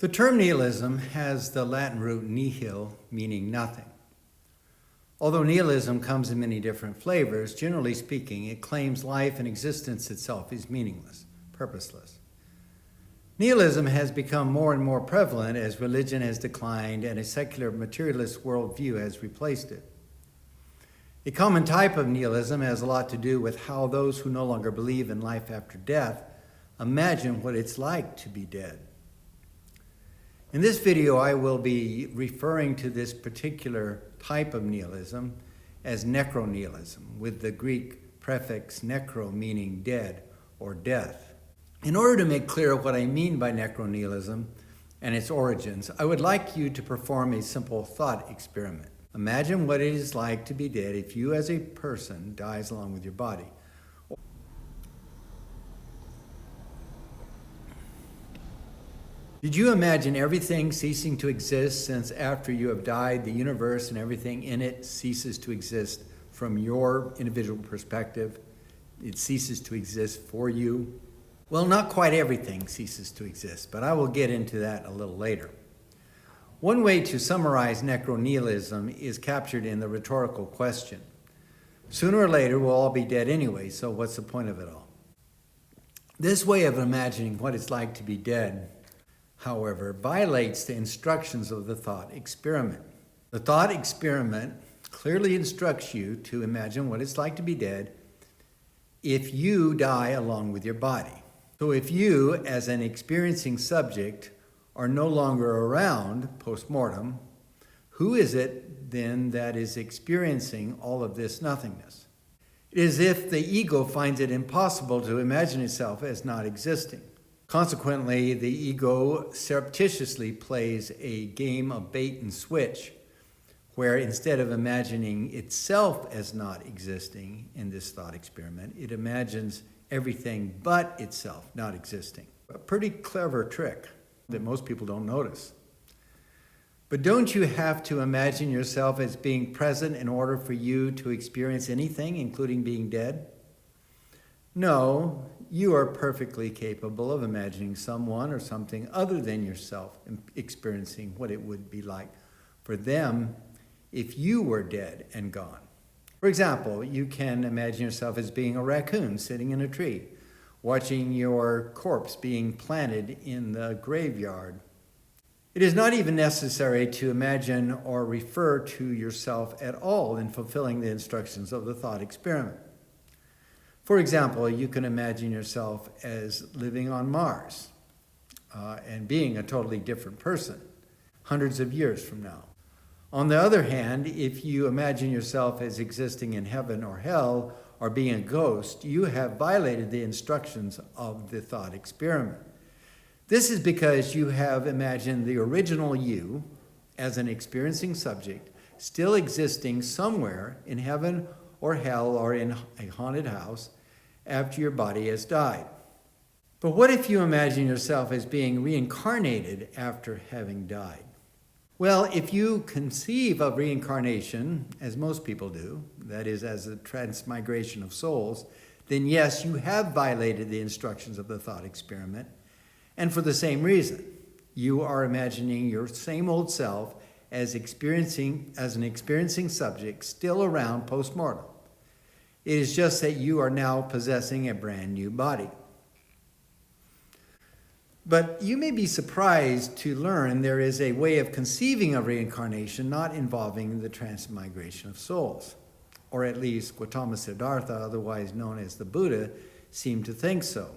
The term nihilism has the Latin root nihil, meaning nothing. Although nihilism comes in many different flavors, generally speaking, it claims life and existence itself is meaningless, purposeless. Nihilism has become more and more prevalent as religion has declined and a secular materialist worldview has replaced it. A common type of nihilism has a lot to do with how those who no longer believe in life after death imagine what it's like to be dead. In this video, I will be referring to this particular type of nihilism as necro-nihilism, with the Greek prefix necro meaning dead or death. In order to make clear what I mean by necro-nihilism and its origins, I would like you to perform a simple thought experiment. Imagine what it is like to be dead if you as a person dies along with your body. Did you imagine everything ceasing to exist, since after you have died, the universe and everything in it ceases to exist from your individual perspective? It ceases to exist for you? Well, not quite everything ceases to exist, but I will get into that a little later. One way to summarize necro-nihilism is captured in the rhetorical question. Sooner or later, we'll all be dead anyway, so what's the point of it all? This way of imagining what it's like to be dead, however, violates the instructions of the thought experiment. The thought experiment clearly instructs you to imagine what it's like to be dead if you die along with your body. So if you, as an experiencing subject, are no longer around post-mortem, who is it then that is experiencing all of this nothingness? It is as if the ego finds it impossible to imagine itself as not existing. Consequently, the ego surreptitiously plays a game of bait and switch, where instead of imagining itself as not existing in this thought experiment, it imagines everything but itself not existing. A pretty clever trick that most people don't notice. But don't you have to imagine yourself as being present in order for you to experience anything, including being dead? No, you are perfectly capable of imagining someone or something other than yourself experiencing what it would be like for them if you were dead and gone. For example, you can imagine yourself as being a raccoon sitting in a tree, watching your corpse being planted in the graveyard. It is not even necessary to imagine or refer to yourself at all in fulfilling the instructions of the thought experiment. For example, you can imagine yourself as living on Mars and being a totally different person hundreds of years from now. On the other hand, if you imagine yourself as existing in heaven or hell or being a ghost, you have violated the instructions of the thought experiment. This is because you have imagined the original you as an experiencing subject still existing somewhere in heaven or hell or in a haunted house after your body has died. But what if you imagine yourself as being reincarnated after having died? Well, if you conceive of reincarnation, as most people do, that is, as a transmigration of souls, then yes, you have violated the instructions of the thought experiment, and for the same reason. You are imagining your same old self as an experiencing subject still around post-mortem. It is just that you are now possessing a brand new body. But you may be surprised to learn there is a way of conceiving of reincarnation not involving the transmigration of souls. Or at least Gautama Siddhartha, otherwise known as the Buddha, seemed to think so.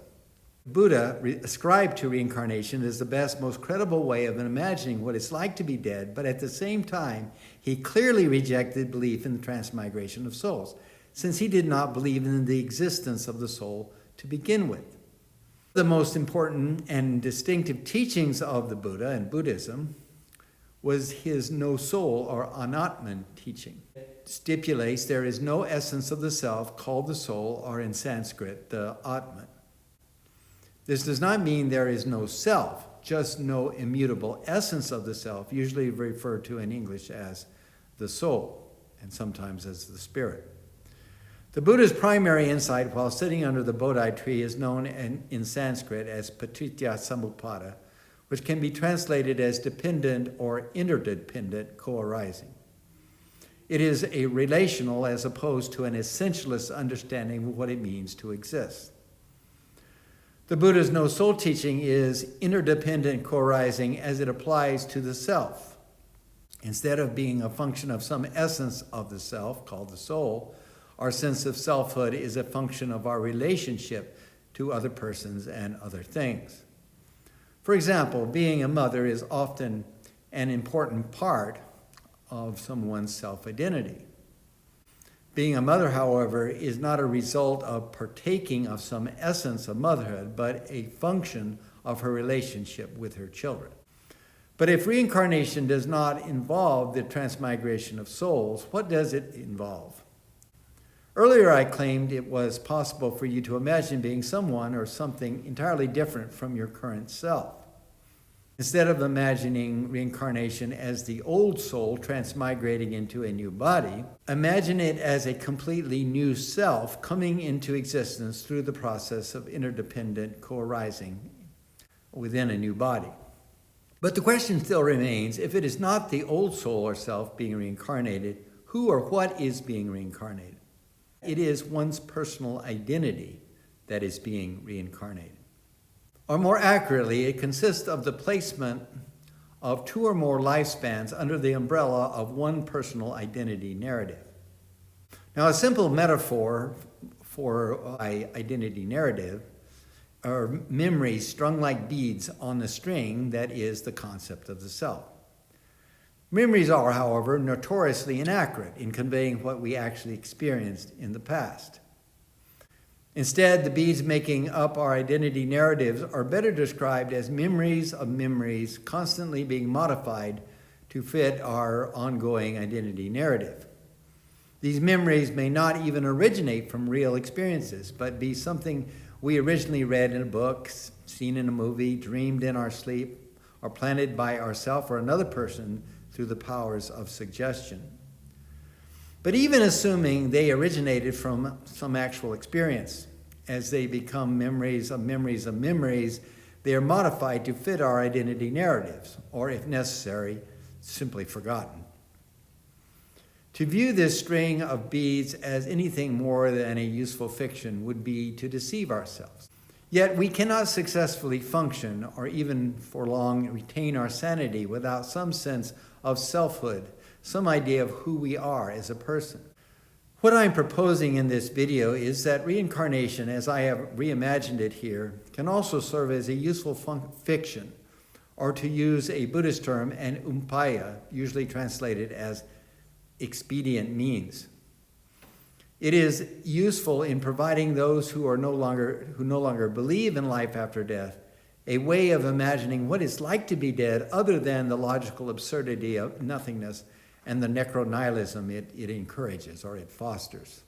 Buddha ascribed to reincarnation as the best, most credible way of imagining what it's like to be dead, but at the same time, he clearly rejected belief in the transmigration of souls, since he did not believe in the existence of the soul to begin with. The most important and distinctive teachings of the Buddha and Buddhism was his no soul or anatman teaching. It stipulates there is no essence of the self called the soul, or in Sanskrit, the atman. This does not mean there is no self, just no immutable essence of the self, usually referred to in English as the soul, and sometimes as the spirit. The Buddha's primary insight while sitting under the Bodhi tree is known in Sanskrit as Paticca Samuppada, which can be translated as dependent or interdependent co-arising. It is a relational as opposed to an essentialist understanding of what it means to exist. The Buddha's no soul teaching is interdependent co-arising as it applies to the self. Instead of being a function of some essence of the self, called the soul, our sense of selfhood is a function of our relationship to other persons and other things. For example, being a mother is often an important part of someone's self-identity. Being a mother, however, is not a result of partaking of some essence of motherhood, but a function of her relationship with her children. But if reincarnation does not involve the transmigration of souls, what does it involve? Earlier, I claimed it was possible for you to imagine being someone or something entirely different from your current self. Instead of imagining reincarnation as the old soul transmigrating into a new body, imagine it as a completely new self coming into existence through the process of interdependent co-arising within a new body. But the question still remains, if it is not the old soul or self being reincarnated, who or what is being reincarnated? It is one's personal identity that is being reincarnated. Or more accurately, it consists of the placement of two or more lifespans under the umbrella of one personal identity narrative. Now, a simple metaphor for identity narrative are memories strung like beads on the string that is the concept of the self. Memories are, however, notoriously inaccurate in conveying what we actually experienced in the past. Instead, the beads making up our identity narratives are better described as memories of memories constantly being modified to fit our ongoing identity narrative. These memories may not even originate from real experiences, but be something we originally read in a book, seen in a movie, dreamed in our sleep, or planted by ourselves or another person through the powers of suggestion. But even assuming they originated from some actual experience, as they become memories of memories of memories, they are modified to fit our identity narratives, or if necessary, simply forgotten. To view this string of beads as anything more than a useful fiction would be to deceive ourselves. Yet we cannot successfully function, or even for long retain our sanity, without some sense of selfhood, some idea of who we are as a person. What I'm proposing in this video is that reincarnation, as I have reimagined it here, can also serve as a useful fiction, or to use a Buddhist term, an upaya, usually translated as expedient means. It is useful in providing those who no longer believe in life after death a way of imagining what it's like to be dead, other than the logical absurdity of nothingness and the necro-nihilism it encourages or it fosters.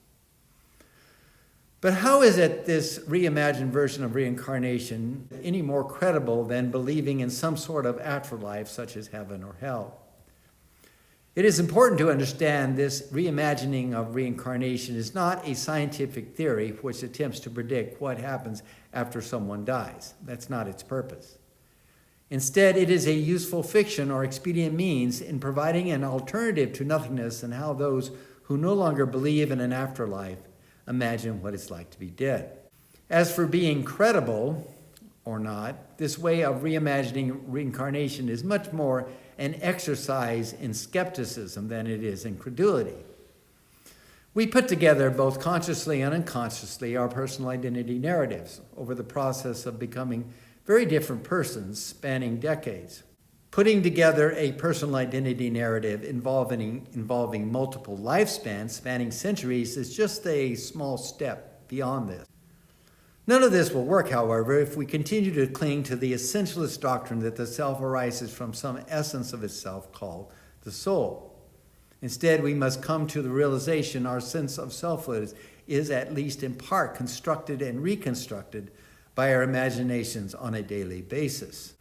But how is it this reimagined version of reincarnation any more credible than believing in some sort of afterlife, such as heaven or hell? It is important to understand this reimagining of reincarnation is not a scientific theory which attempts to predict what happens after someone dies. That's not its purpose. Instead, it is a useful fiction or expedient means in providing an alternative to nothingness and how those who no longer believe in an afterlife imagine what it's like to be dead. As for being credible or not, this way of reimagining reincarnation is much more an exercise in skepticism than it is in credulity. We put together, both consciously and unconsciously, our personal identity narratives over the process of becoming very different persons spanning decades. Putting together a personal identity narrative involving multiple lifespans spanning centuries is just a small step beyond this. None of this will work, however, if we continue to cling to the essentialist doctrine that the self arises from some essence of itself called the soul. Instead, we must come to the realization our sense of selfhood is at least in part constructed and reconstructed by our imaginations on a daily basis.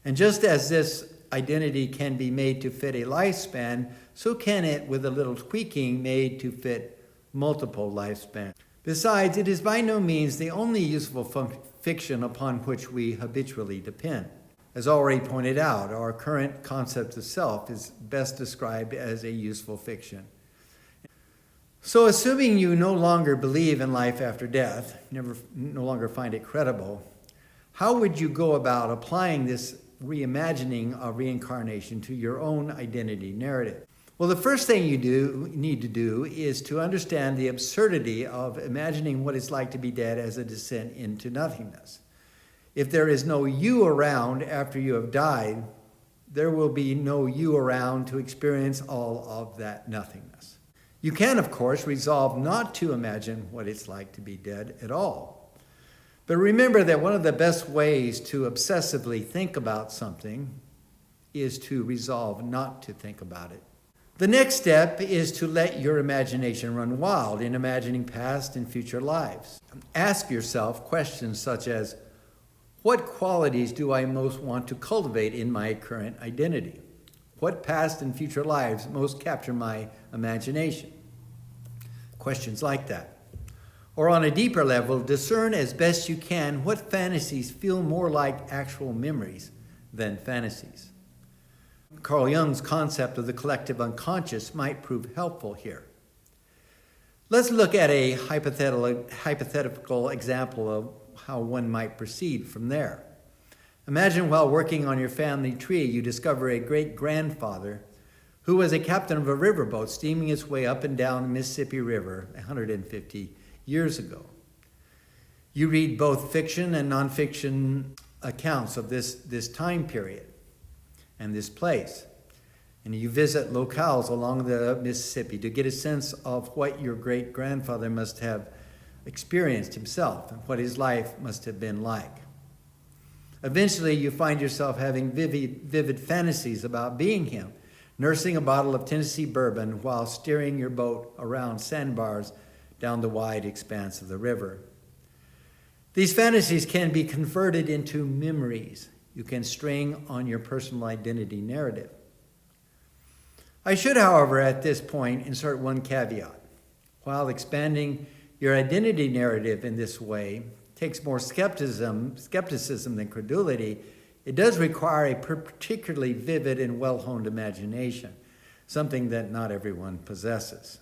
And just as this identity can be made to fit a lifespan, so can it, with a little tweaking, made to fit multiple lifespans. Besides, it is by no means the only useful fiction upon which we habitually depend. As already pointed out, our current concept of self is best described as a useful fiction. So assuming you no longer believe in life after death, no longer find it credible, how would you go about applying this reimagining of reincarnation to your own identity narrative? Well, the first thing you need to do is to understand the absurdity of imagining what it's like to be dead as a descent into nothingness. If there is no you around after you have died, there will be no you around to experience all of that nothingness. You can, of course, resolve not to imagine what it's like to be dead at all. But remember that one of the best ways to obsessively think about something is to resolve not to think about it. The next step is to let your imagination run wild in imagining past and future lives. Ask yourself questions such as, what qualities do I most want to cultivate in my current identity? What past and future lives most capture my imagination? Questions like that. Or on a deeper level, discern as best you can what fantasies feel more like actual memories than fantasies. Carl Jung's concept of the collective unconscious might prove helpful here. Let's look at a hypothetical example of how one might proceed from there. Imagine while working on your family tree, you discover a great-grandfather who was a captain of a riverboat steaming its way up and down the Mississippi River 150 years ago. You read both fiction and nonfiction accounts of this time period and this place. And you visit locales along the Mississippi to get a sense of what your great-grandfather must have experienced himself and what his life must have been like. Eventually, you find yourself having vivid fantasies about being him, nursing a bottle of Tennessee bourbon while steering your boat around sandbars down the wide expanse of the river. These fantasies can be converted into memories you can string on your personal identity narrative. I should, however, at this point insert one caveat. While expanding your identity narrative in this way takes more skepticism than credulity, it does require a particularly vivid and well-honed imagination, something that not everyone possesses.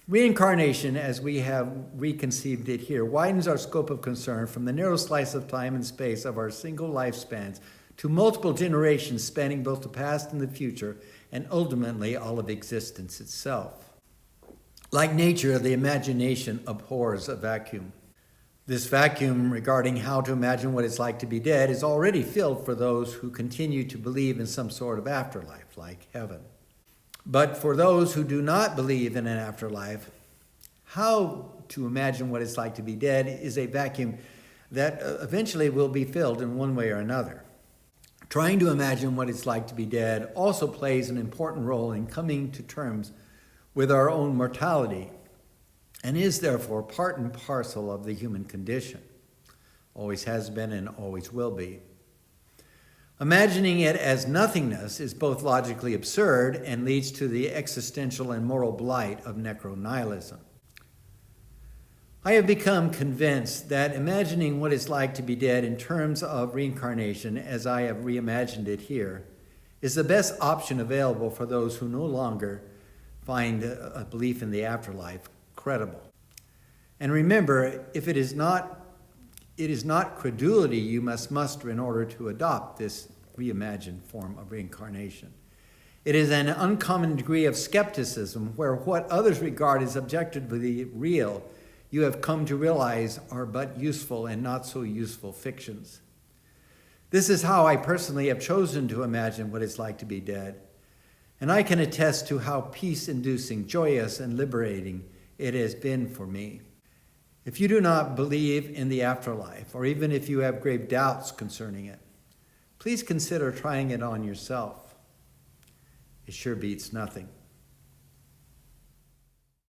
Reincarnation, as we have reconceived it here, widens our scope of concern from the narrow slice of time and space of our single lifespans to multiple generations spanning both the past and the future, and ultimately all of existence itself. Like nature, the imagination abhors a vacuum. This vacuum regarding how to imagine what it's like to be dead is already filled for those who continue to believe in some sort of afterlife, like heaven. But for those who do not believe in an afterlife, how to imagine what it's like to be dead is a vacuum that eventually will be filled in one way or another. Trying to imagine what it's like to be dead also plays an important role in coming to terms with our own mortality and is therefore part and parcel of the human condition. Always has been and always will be. Imagining it as nothingness is both logically absurd and leads to the existential and moral blight of necro-nihilism. I have become convinced that imagining what it's like to be dead in terms of reincarnation, as I have reimagined it here, is the best option available for those who no longer find a belief in the afterlife credible. And remember, if it is not credulity you must muster in order to adopt this reimagined form of reincarnation. It is an uncommon degree of skepticism where what others regard as objectively real, you have come to realize are but useful and not so useful fictions. This is how I personally have chosen to imagine what it's like to be dead. And I can attest to how peace-inducing, joyous, and liberating it has been for me. If you do not believe in the afterlife, or even if you have grave doubts concerning it, please consider trying it on yourself. It sure beats nothing.